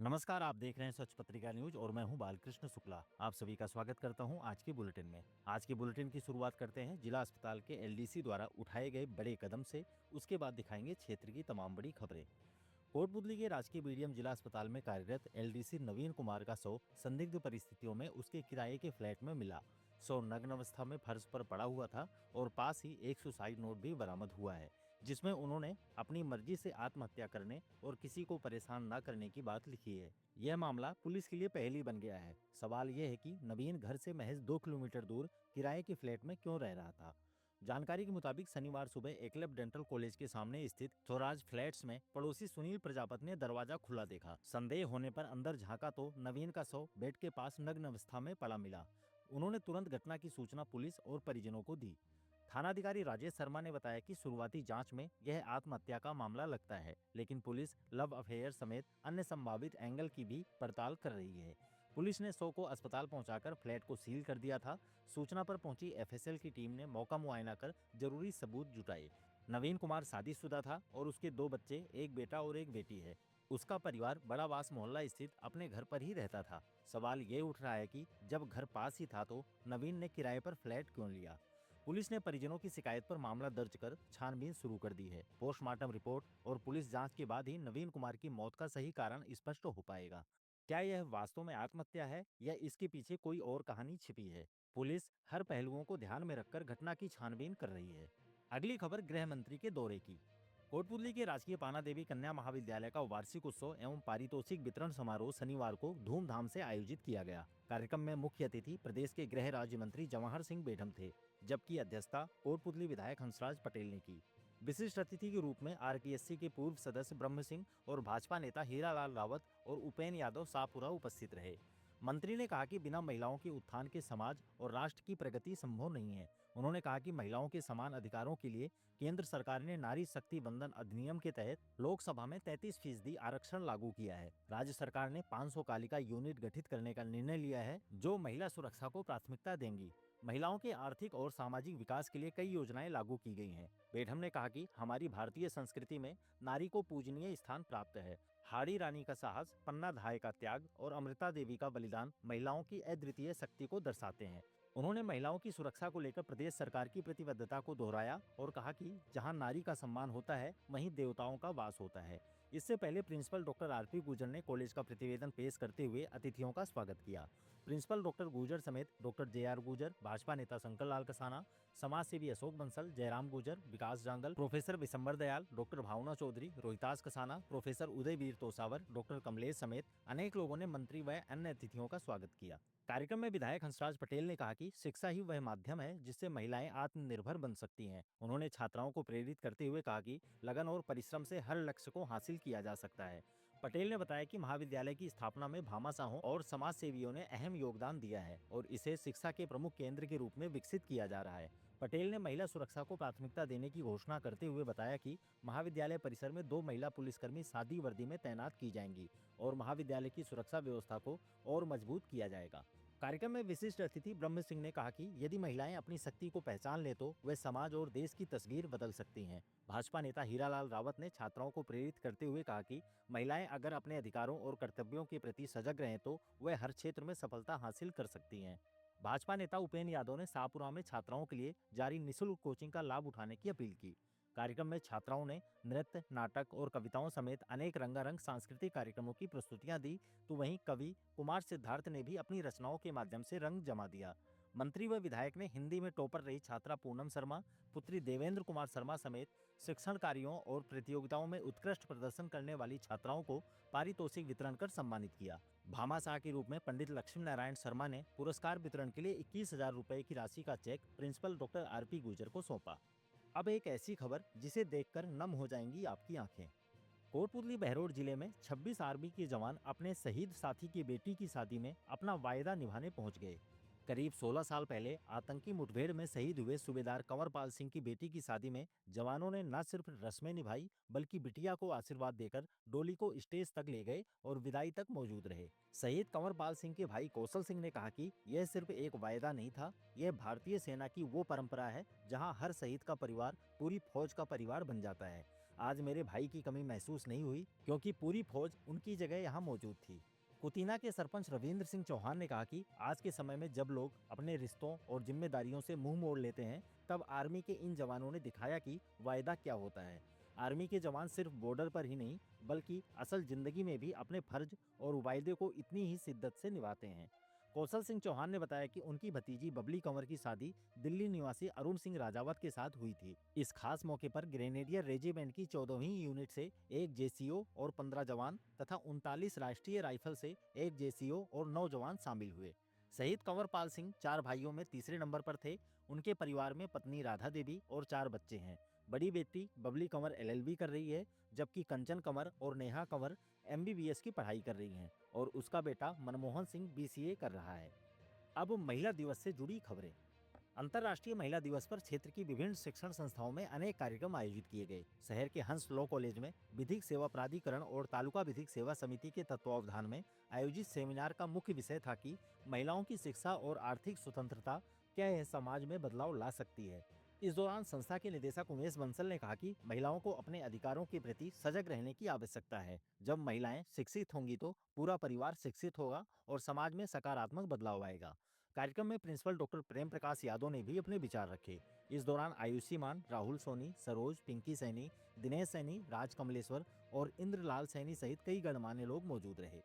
नमस्कार, आप देख रहे हैं सच पत्रिका न्यूज और मैं हूं बालकृष्ण शुक्ला। आप सभी का स्वागत करता हूं आज के बुलेटिन में। आज के बुलेटिन की शुरुआत करते हैं जिला अस्पताल के एलडीसी द्वारा उठाए गए बड़े कदम से। उसके बाद दिखाएंगे क्षेत्र की तमाम बड़ी खबरें। कोटपुतली के राजकीय बीडीएम जिला अस्पताल में कार्यरत एलडीसी नवीन कुमार का शव संदिग्ध परिस्थितियों में उसके किराए के फ्लैट में मिला। शव नग्न अवस्था में फर्श पर पड़ा हुआ था और पास ही एक सुसाइड नोट भी बरामद हुआ है, जिसमें उन्होंने अपनी मर्जी से आत्महत्या करने और किसी को परेशान न करने की बात लिखी है। यह मामला पुलिस के लिए पहेली बन गया है। सवाल यह है कि नवीन घर से महज 2 किलोमीटर दूर किराए के फ्लैट में क्यों रह रहा था। जानकारी के मुताबिक शनिवार सुबह एकलव्य डेंटल कॉलेज के सामने स्थित स्वराज फ्लैट्स में पड़ोसी सुनील प्रजापति ने दरवाजा खुला देखा। संदेह होने पर अंदर झांका तो नवीन का शव बेड के पास नग्न अवस्था में पड़ा मिला। उन्होंने तुरंत घटना की सूचना पुलिस और परिजनों को दी। थानाधिकारी राजेश शर्मा ने बताया कि शुरुआती जांच में यह आत्महत्या का मामला लगता है, लेकिन पुलिस लव अफेयर समेत अन्य संभावित एंगल की भी पड़ताल कर रही है। पुलिस ने शव को अस्पताल पहुंचाकर फ्लैट को सील कर दिया था। सूचना पर पहुंची एफएसएल की टीम ने मौका मुआयना कर जरूरी सबूत जुटाए। नवीन कुमार शादीशुदा था और उसके 2 बच्चे, एक बेटा और एक बेटी है। उसका परिवार बड़ावास मोहल्ला स्थित अपने घर पर ही रहता था। सवाल ये उठ रहा है कि जब घर पास ही था तो नवीन ने किराए पर फ्लैट क्यों लिया। पुलिस ने परिजनों की शिकायत पर मामला दर्ज कर छानबीन शुरू कर दी है। पोस्टमार्टम रिपोर्ट और पुलिस जांच के बाद ही नवीन कुमार की मौत का सही कारण स्पष्ट हो पाएगा। क्या यह वास्तव में आत्महत्या है या इसके पीछे कोई और कहानी छिपी है। पुलिस हर पहलुओं को ध्यान में रखकर घटना की छानबीन कर रही है। अगली खबर गृह मंत्री के दौरे की। कोटपुतली के राजकीय पाना देवी कन्या महाविद्यालय का वार्षिक उत्सव एवं पारितोषिक वितरण समारोह शनिवार को धूमधाम से आयोजित किया गया। कार्यक्रम में मुख्य अतिथि प्रदेश के गृह राज्य मंत्री जवाहर सिंह बेढम थे, जबकि अध्यक्षता कोटपुतली विधायक हंसराज पटेल ने की। विशिष्ट अतिथि के रूप में आरपीएससी के पूर्व सदस्य ब्रह्म सिंह और भाजपा नेता हीरालाल रावत और उपेन यादव शाहपुरा उपस्थित रहे। मंत्री ने कहा कि बिना महिलाओं के उत्थान के समाज और राष्ट्र की प्रगति संभव नहीं है। उन्होंने कहा कि महिलाओं के समान अधिकारों के लिए केंद्र सरकार ने नारी शक्ति बंधन अधिनियम के तहत लोकसभा में 33% आरक्षण लागू किया है। राज्य सरकार ने 500 कालिका यूनिट गठित करने का निर्णय लिया है, जो महिला सुरक्षा को प्राथमिकता देंगी। महिलाओं के आर्थिक और सामाजिक विकास के लिए कई योजनाएं लागू की गई हैं। बेढम ने कहा कि हमारी भारतीय संस्कृति में नारी को पूजनीय स्थान प्राप्त है। हाड़ी रानी का साहस, पन्ना धाय का त्याग और अमृता देवी का बलिदान महिलाओं की अद्वितीय शक्ति को दर्शाते हैं। उन्होंने महिलाओं की सुरक्षा को लेकर प्रदेश सरकार की प्रतिबद्धता को दोहराया और कहा कि जहां नारी का सम्मान होता है, वहीं देवताओं का वास होता है। इससे पहले प्रिंसिपल डॉक्टर आरपी गुर्जर ने कॉलेज का प्रतिवेदन पेश करते हुए अतिथियों का स्वागत किया। प्रिंसिपल डॉक्टर गुर्जर समेत डॉक्टर जेआर गुर्जर, भाजपा नेता शंकर लाल कसाना, समाज सेवी अशोक बंसल, जयराम गुर्जर, विकास जांगल, प्रोफेसर विशंबर दयाल, डॉक्टर भावना चौधरी, रोहितास कसाना, प्रोफेसर उदय वीर तोसावर, डॉक्टर कमलेश समेत अनेक लोगों ने मंत्री व अन्य अतिथियों का स्वागत किया। कार्यक्रम में विधायक हंसराज पटेल ने कहा कि शिक्षा ही वह माध्यम है जिससे महिलाएं आत्मनिर्भर बन सकती हैं। उन्होंने छात्राओं को प्रेरित करते हुए कहा कि लगन और परिश्रम से हर लक्ष्य को हासिल किया जा सकता है। पटेल ने बताया कि महाविद्यालय की स्थापना में भामाशाहों और समाज सेवियों ने अहम योगदान दिया है और इसे शिक्षा के प्रमुख केंद्र के रूप में विकसित किया जा रहा है। पटेल ने महिला सुरक्षा को प्राथमिकता देने की घोषणा करते हुए बताया कि महाविद्यालय परिसर में 2 महिला पुलिसकर्मी सादी वर्दी में तैनात की जाएंगी और महाविद्यालय की सुरक्षा व्यवस्था को और मजबूत किया जाएगा। कार्यक्रम में विशिष्ट अतिथि ब्रह्म सिंह ने कहा कि यदि महिलाएं अपनी शक्ति को पहचान ले तो वे समाज और देश की तस्वीर बदल सकती हैं। भाजपा नेता हीरालाल रावत ने छात्राओं को प्रेरित करते हुए कहा कि महिलाएं अगर अपने अधिकारों और कर्तव्यों के प्रति सजग रहें तो वे हर क्षेत्र में सफलता हासिल कर सकती हैं। भाजपा नेता उपेन यादव ने शाहपुरा में छात्राओं के लिए जारी निःशुल्क कोचिंग का लाभ उठाने की अपील की। कार्यक्रम में छात्राओं ने नृत्य, नाटक और कविताओं समेत अनेक रंगारंग सांस्कृतिक कार्यक्रमों की प्रस्तुतियां दी, तो वहीं कवि कुमार सिद्धार्थ ने भी अपनी रचनाओं के माध्यम से रंग जमा दिया। मंत्री व विधायक ने हिंदी में टॉपर रही छात्रा पूनम शर्मा, पुत्री देवेंद्र कुमार शर्मा समेत शिक्षण कार्यों और प्रतियोगिताओं में उत्कृष्ट प्रदर्शन करने वाली छात्राओं को पारितोषिक वितरण कर सम्मानित किया। भामाशाह के रूप में पंडित लक्ष्मी नारायण शर्मा ने पुरस्कार वितरण के लिए 21,000 रुपए की राशि का cheque principal doctor RP Gurjar को सौंपा। अब एक ऐसी खबर जिसे देखकर नम हो जाएंगी आपकी आंखें। कोटपुतली बहरोड जिले में 26 आर्मी के जवान अपने शहीद साथी की बेटी की शादी में अपना वायदा निभाने पहुंच गए। करीब 16 साल पहले आतंकी मुठभेड़ में शहीद हुए सूबेदार कंवरपाल सिंह की बेटी की शादी में जवानों ने न सिर्फ रस्में निभाई, बल्कि बिटिया को आशीर्वाद देकर डोली को स्टेज तक ले गए और विदाई तक मौजूद रहे। शहीद कंवरपाल सिंह के भाई कौशल सिंह ने कहा कि यह सिर्फ एक वायदा नहीं था, यह भारतीय सेना की वो परंपरा है जहां हर शहीद का परिवार पूरी फौज का परिवार बन जाता है। आज मेरे भाई की कमी महसूस नहीं हुई क्योंकि पूरी फौज उनकी जगह यहाँ मौजूद थी। कुतीना के सरपंच रविंद्र सिंह चौहान ने कहा कि आज के समय में जब लोग अपने रिश्तों और जिम्मेदारियों से मुंह मोड़ लेते हैं, तब आर्मी के इन जवानों ने दिखाया कि वायदा क्या होता है। आर्मी के जवान सिर्फ बॉर्डर पर ही नहीं, बल्कि असल जिंदगी में भी अपने फर्ज और वायदे को इतनी ही शिद्दत से निभाते हैं। कौशल सिंह चौहान ने बताया कि उनकी भतीजी बबली कंवर की शादी दिल्ली निवासी अरुण सिंह राजावत के साथ हुई थी। इस खास मौके पर ग्रेनेडियर रेजिमेंट की 14वीं यूनिट से एक जेसीओ और 15 जवान तथा 39 राष्ट्रीय राइफल से एक जेसीओ और 9 जवान शामिल हुए। शहीद कंवरपाल सिंह 4 भाइयों में तीसरे नंबर पर थे। उनके परिवार में पत्नी राधा देवी और 4 बच्चे हैं। बड़ी बेटी बबली कंवर एलएलबी कर रही है, जबकि कंचन कंवर और नेहा कंवर एमबीबीएस की पढ़ाई कर रही हैं और उसका बेटा मनमोहन सिंह बीसीए कर रहा है। अब महिला दिवस से जुड़ी खबरें। अंतर्राष्ट्रीय महिला दिवस पर क्षेत्र की विभिन्न शिक्षण संस्थाओं में अनेक कार्यक्रम आयोजित किए गए। शहर के हंस लॉ कॉलेज में विधिक सेवा प्राधिकरण और तालुका विधिक सेवा समिति के तत्वावधान में आयोजित सेमिनार का मुख्य विषय था कि महिलाओं की शिक्षा और आर्थिक स्वतंत्रता क्या यह समाज में बदलाव ला सकती है। इस दौरान संस्था के निदेशक उमेश बंसल ने कहा कि महिलाओं को अपने अधिकारों के प्रति सजग रहने की आवश्यकता है। जब महिलाएं शिक्षित होंगी तो पूरा परिवार शिक्षित होगा और समाज में सकारात्मक बदलाव आएगा। कार्यक्रम में प्रिंसिपल डॉक्टर प्रेम प्रकाश यादव ने भी अपने विचार रखे। इस दौरान आयुषी मान, राहुल सोनी, सरोज, पिंकी सैनी, दिनेश सैनी, राज कमलेश्वर और इंद्रलाल सैनी सहित कई गणमान्य लोग मौजूद रहे।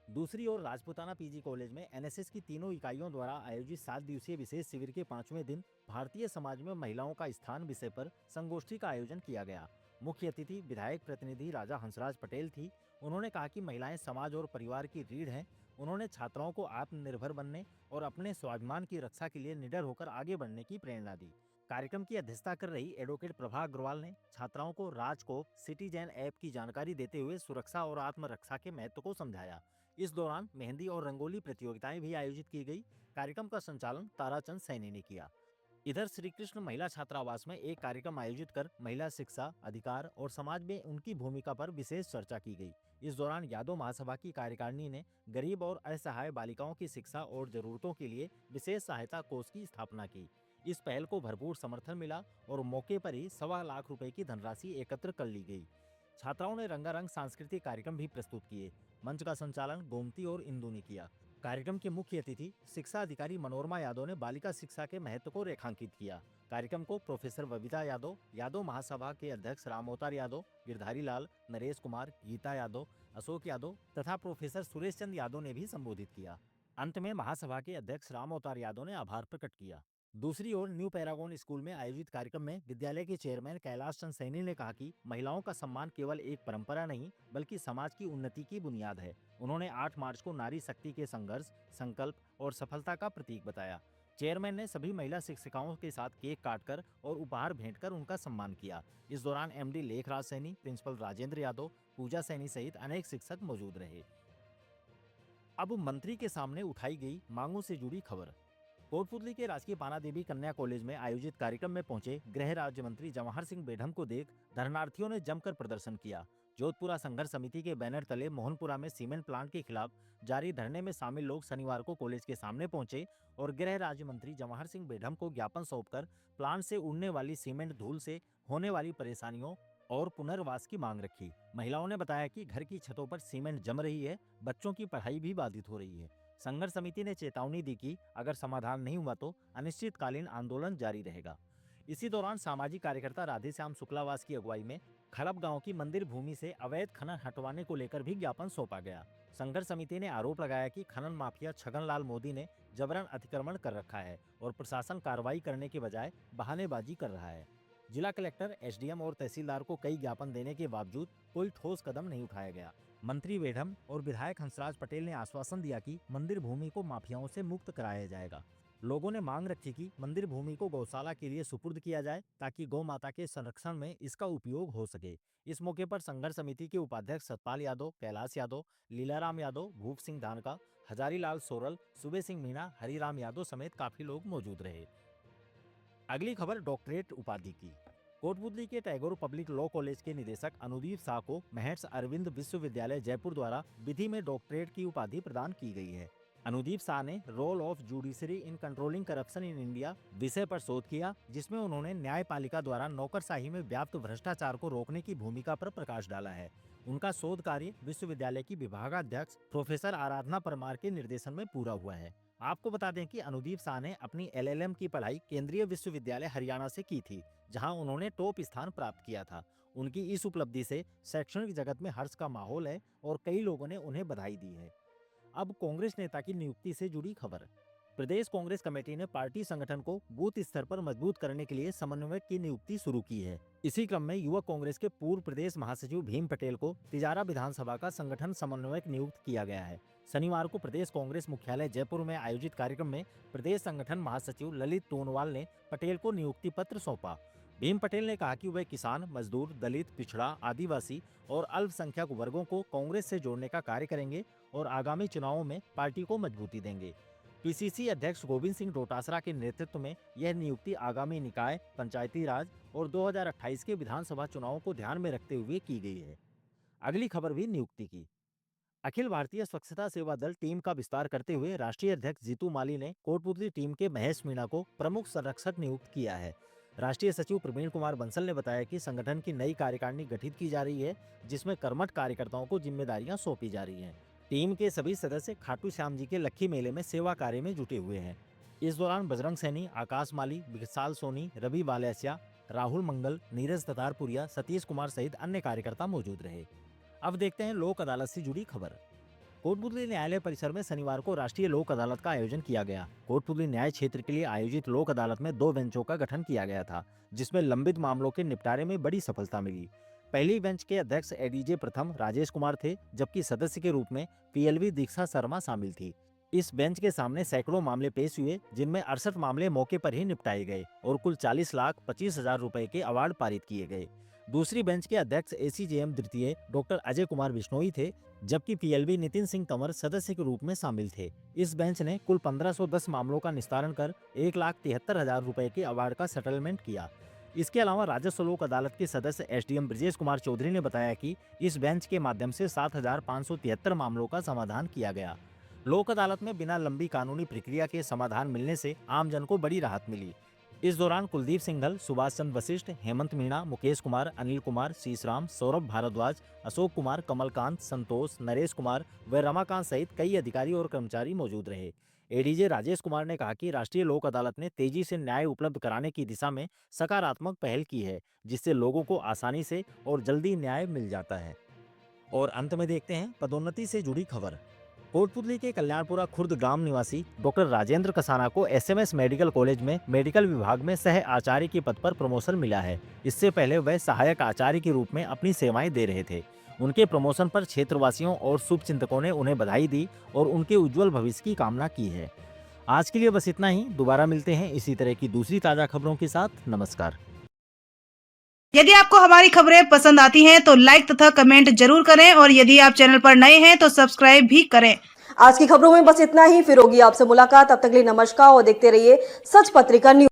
दूसरी ओर राजपुताना पीजी कॉलेज में एनएसएस की तीनों इकाइयों द्वारा आयोजित 7 दिवसीय विशेष शिविर के 5वें दिन भारतीय समाज में महिलाओं का स्थान विषय पर संगोष्ठी का आयोजन किया गया। मुख्य अतिथि विधायक प्रतिनिधि राजा हंसराज पटेल थी। उन्होंने कहा कि महिलाएं समाज और परिवार की रीढ़ हैं। उन्होंने छात्राओं को आत्मनिर्भर बनने और अपने स्वाभिमान की रक्षा के लिए निडर होकर आगे बढ़ने की प्रेरणा दी। कार्यक्रम की अध्यक्षता कर रही एडवोकेट प्रभा अग्रवाल ने छात्राओं को राजकोप सिटीजन ऐप की जानकारी देते हुए सुरक्षा और आत्मरक्षा के महत्व को समझाया। इस दौरान मेहंदी और रंगोली प्रतियोगिताएं भी आयोजित की गई। कार्यक्रम का संचालन ताराचंद सैनी ने किया। इधर श्री कृष्ण महिला छात्रावास में एक कार्यक्रम आयोजित कर महिला शिक्षा, अधिकार और समाज में उनकी भूमिका पर विशेष चर्चा की गई। इस दौरान यादव महासभा की कार्यकारिणी ने गरीब और असहाय बालिकाओं की शिक्षा और जरूरतों के लिए विशेष सहायता कोष की स्थापना की। इस पहल को भरपूर समर्थन मिला और मौके पर ही 1.25 लाख रुपए की धनराशि एकत्र कर ली गई। छात्राओं ने रंगारंग सांस्कृतिक कार्यक्रम भी प्रस्तुत किए। मंच का संचालन गोमती और इंदू ने किया। कार्यक्रम के मुख्य अतिथि शिक्षा अधिकारी मनोरमा यादव ने बालिका शिक्षा के महत्व को रेखांकित किया। कार्यक्रम को प्रोफेसर बबीता यादव, यादव महासभा के अध्यक्ष राम अवतार यादव, गिरधारी लाल, नरेश कुमार, गीता यादव, अशोक यादव तथा प्रोफेसर सुरेश चंद यादव ने भी संबोधित किया। अंत में महासभा के अध्यक्ष राम अवतार यादव ने आभार प्रकट किया। दूसरी ओर न्यू पैरागॉन स्कूल में आयोजित कार्यक्रम में विद्यालय के चेयरमैन कैलाश चंद सैनी ने कहा कि महिलाओं का सम्मान केवल एक परंपरा नहीं, बल्कि समाज की उन्नति की बुनियाद है। उन्होंने 8 मार्च को नारी शक्ति के संघर्ष, संकल्प और सफलता का प्रतीक बताया। चेयरमैन ने सभी महिला शिक्षिकाओं के साथ केक काटकर और उपहार भेंट कर उनका सम्मान किया। इस दौरान एमडी लेखराज सैनी, प्रिंसिपल राजेंद्र यादव, पूजा सैनी सहित अनेक शिक्षक मौजूद रहे। अब मंत्री के सामने उठाई गई मांगों से जुड़ी खबर। कोटपुतली के राजकीय पाना देवी कन्या कॉलेज में आयोजित कार्यक्रम में पहुंचे गृह राज्य मंत्री जवाहर सिंह बेढम को देख धरनार्थियों ने जमकर प्रदर्शन किया। जोधपुरा संघर्ष समिति के बैनर तले मोहनपुरा में सीमेंट प्लांट के खिलाफ जारी धरने में शामिल लोग शनिवार को कॉलेज के सामने पहुंचे और गृह राज्य मंत्री जवाहर सिंह बेढम को ज्ञापन सौंपकर प्लांट से उड़ने वाली सीमेंट धूल से होने वाली परेशानियों और पुनर्वास की मांग रखी। महिलाओं ने बताया कि घर की छतों पर सीमेंट जम रही है, बच्चों की पढ़ाई भी बाधित हो रही है। संघर्ष समिति ने चेतावनी दी कि अगर समाधान नहीं हुआ तो अनिश्चितकालीन आंदोलन जारी रहेगा। इसी दौरान सामाजिक कार्यकर्ता राधेश्याम शुक्लावास की अगुवाई में खड़प गांव की मंदिर भूमि से अवैध खनन हटवाने को लेकर भी ज्ञापन सौंपा गया। संघर्ष समिति ने आरोप लगाया कि खनन माफिया छगनलाल मोदी ने जबरन अतिक्रमण कर रखा है और प्रशासन कार्रवाई करने के बजाय बहानेबाजी कर रहा है। जिला कलेक्टर, एसडीएम और तहसीलदार को कई ज्ञापन देने के बावजूद कोई ठोस कदम नहीं उठाया गया। मंत्री बेढम और विधायक हंसराज पटेल ने आश्वासन दिया कि मंदिर भूमि को माफियाओं से मुक्त कराया जाएगा। लोगों ने मांग रखी कि मंदिर भूमि को गौशाला के लिए सुपुर्द किया जाए ताकि गौ माता के संरक्षण में इसका उपयोग हो सके। इस मौके पर संघर्ष समिति के उपाध्यक्ष सतपाल यादव, कैलाश यादव, लीलाराम यादव, भूप सिंह धानका, हजारीलाल सोरल, सुबे सिंह मीणा, हरिराम यादव समेत काफी लोग मौजूद रहे। अगली खबर डॉक्टरेट उपाधि की। कोटपुतली के टैगोर पब्लिक लॉ कॉलेज के निदेशक अनुदीप शाह को महर्षि अरविंद विश्वविद्यालय जयपुर द्वारा विधि में डॉक्टरेट की उपाधि प्रदान की गई है। अनुदीप शाह ने role of judiciary in controlling corruption in India विषय पर शोध किया, जिसमें उन्होंने न्यायपालिका द्वारा नौकरशाही में व्याप्त भ्रष्टाचार को रोकने की भूमिका पर प्रकाश डाला है। उनका शोध कार्य विश्वविद्यालय की विभागाध्यक्ष प्रोफेसर आराधना परमार के निर्देशन में पूरा हुआ है। आपको बता दें कि अनुदीप शाह ने अपनी LLM की पढ़ाई केंद्रीय विश्वविद्यालय हरियाणा से की थी, जहां उन्होंने टॉप स्थान प्राप्त किया था। उनकी इस उपलब्धि से शैक्षणिक जगत में हर्ष का माहौल है और कई लोगों ने उन्हें बधाई दी है। अब कांग्रेस नेता की नियुक्ति से जुड़ी खबर। प्रदेश कांग्रेस कमेटी ने पार्टी संगठन को बूथ स्तर पर मजबूत करने के लिए समन्वयक की नियुक्ति शुरू की है। इसी क्रम में युवक कांग्रेस के पूर्व प्रदेश महासचिव भीम पटेल को तिजारा विधानसभा का संगठन समन्वयक नियुक्त किया गया है। शनिवार को प्रदेश कांग्रेस मुख्यालय जयपुर में आयोजित कार्यक्रम में प्रदेश संगठन महासचिव ललित टोनवाल ने पटेल को नियुक्ति पत्र सौंपा। भीम पटेल ने कहा कि वे किसान, मजदूर, दलित, पिछड़ा, आदिवासी और अल्पसंख्यक वर्गों को कांग्रेस से जोड़ने का कार्य करेंगे और आगामी चुनावों में पार्टी को मजबूती देंगे। PCC अध्यक्ष गोविंद सिंह डोटासरा के नेतृत्व में यह नियुक्ति आगामी निकाय, पंचायती राज और 2028 के विधानसभा चुनावों को ध्यान में रखते हुए की गई है। अगली खबर भी नियुक्ति की। अखिल भारतीय स्वच्छता सेवा दल टीम का विस्तार करते हुए राष्ट्रीय अध्यक्ष जीतू माली ने कोटपुतली टीम के महेश मीणा को प्रमुख संरक्षक नियुक्त किया है। राष्ट्रीय सचिव प्रवीण कुमार बंसल ने बताया कि संगठन की नई कार्यकारिणी गठित की जा रही है, जिसमें कर्मठ कार्यकर्ताओं को जिम्मेदारियां सौंपी जा रही हैं। टीम के सभी सदस्य खाटू श्याम जी के लक्खी मेले में सेवा कार्य में जुटे हुए हैं। इस दौरान बजरंग सैनी, आकाश माली, विशाल सोनी, रवि वालेसिया, राहुल मंगल, नीरज ततारपुरिया, सतीश कुमार सहित अन्य कार्यकर्ता मौजूद रहे। अब देखते हैं लोक अदालत से जुड़ी खबर। कोटपुतली न्यायालय परिसर में शनिवार को राष्ट्रीय लोक अदालत का आयोजन किया गया। कोटपुतली न्याय क्षेत्र के लिए आयोजित लोक अदालत में 2 बेंचों का गठन किया गया था, जिसमें लंबित मामलों के निपटारे में बड़ी सफलता मिली। पहली बेंच के अध्यक्ष ADJ प्रथम राजेश कुमार थे, जबकि सदस्य के रूप में PLV दीक्षा शर्मा शामिल थी। इस बेंच के सामने सैकड़ों मामले पेश हुए, जिनमें 68 मामले मौके पर ही निपटाए गए और कुल 40,25,000 रुपए के अवार्ड पारित किए गए। दूसरी बेंच के अध्यक्ष ACJM द्वितीय डॉक्टर अजय कुमार बिश्नोई थे, जबकि PLV नितिन सिंह तंवर सदस्य के रूप में शामिल थे। इस बेंच ने कुल 1510 मामलों का निस्तारण कर 1,73,000 रुपए के अवार्ड का सेटलमेंट किया। इसके अलावा राजस्व लोक अदालत के सदस्य SDM ब्रजेश कुमार चौधरी ने बताया कि इस बेंच के माध्यम से 7,573 मामलों का समाधान किया गया। लोक अदालत में बिना लंबी कानूनी प्रक्रिया के समाधान मिलने से आमजन को बड़ी राहत मिली। इस दौरान कुलदीप सिंघल, सुभाष चंद्र वशिष्ठ, हेमंत मीणा, मुकेश कुमार, अनिल कुमार, शीशराम, सौरभ भारद्वाज, अशोक कुमार, कमलकांत, संतोष, नरेश कुमार व रमाकांत सहित कई अधिकारी और कर्मचारी मौजूद रहे। ADJ राजेश कुमार ने कहा कि राष्ट्रीय लोक अदालत ने तेजी से न्याय उपलब्ध कराने की दिशा में सकारात्मक पहल की है, जिससे लोगों को आसानी से और जल्दी न्याय मिल जाता है। और अंत में देखते हैं पदोन्नति से जुड़ी खबर। कोटपुतली के कल्याणपुरा खुर्द ग्राम निवासी डॉक्टर राजेंद्र कसाना को SMS मेडिकल कॉलेज में मेडिकल विभाग में सह आचार्य के पद पर प्रमोशन मिला है। इससे पहले वह सहायक आचार्य के रूप में अपनी सेवाएं दे रहे थे। उनके प्रमोशन पर क्षेत्रवासियों और शुभचिंतकों ने उन्हें बधाई दी और उनके उज्जवल भविष्य की कामना की है। आज के लिए बस इतना ही। दोबारा मिलते हैं इसी तरह की दूसरी ताजा खबरों के साथ। नमस्कार। यदि आपको हमारी खबरें पसंद आती हैं तो लाइक तथा कमेंट जरूर करें और यदि आप चैनल पर नए हैं तो सब्सक्राइब भी करें। आज की खबरों में बस इतना ही। फिर होगी आपसे मुलाकात। अब तक के लिए नमस्कार और देखते रहिए सच पत्रिका न्यूज।